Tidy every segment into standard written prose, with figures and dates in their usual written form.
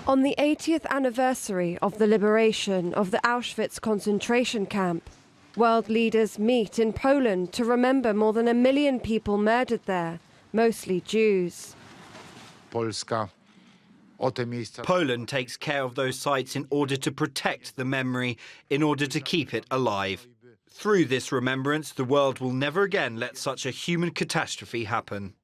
On the 80th anniversary of the liberation of the Auschwitz concentration camp, world leaders meet in Poland to remember more than 1 million people murdered there, mostly Jews. Poland takes care of those sites in order to protect the memory, in order to keep it alive. Through this remembrance, the world will never again let such a human catastrophe happen.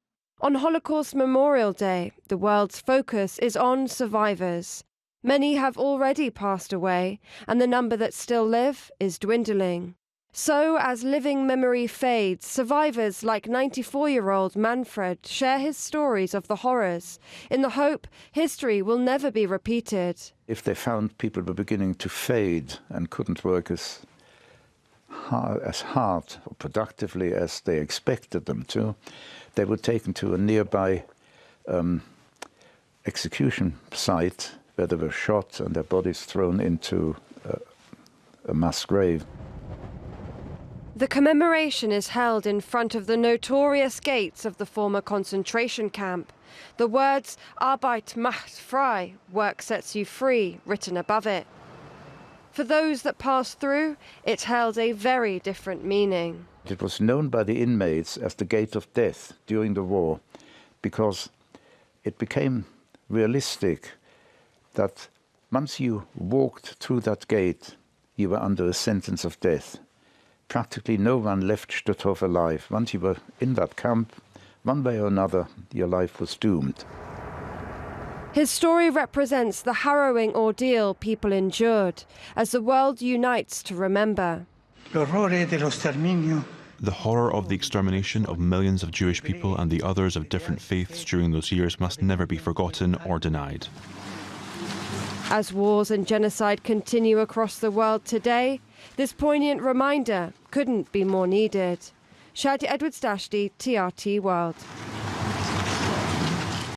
On Holocaust Memorial Day, the world's focus is on survivors. Many have already passed away, and the number that still live is dwindling. So, as living memory fades, survivors like 94-year-old Manfred share his stories of the horrors, in the hope history will never be repeated. If they found people were beginning to fade and couldn't work as hard or productively as they expected them to, they were taken to a nearby execution site where they were shot and their bodies thrown into a mass grave. The commemoration is held in front of the notorious gates of the former concentration camp. The words "Arbeit macht frei," work sets you free, written above it. For those that passed through, it held a very different meaning. It was known by the inmates as the Gate of Death during the war, because it became realistic that once you walked through that gate, you were under a sentence of death. Practically no one left Stutthof alive. Once you were in that camp, one way or another, your life was doomed. His story represents the harrowing ordeal people endured as the world unites to remember. The horror of the extermination of millions of Jewish people and the others of different faiths during those years must never be forgotten or denied. As wars and genocide continue across the world today, this poignant reminder couldn't be more needed. Shadia Edwards-Dashti, TRT World.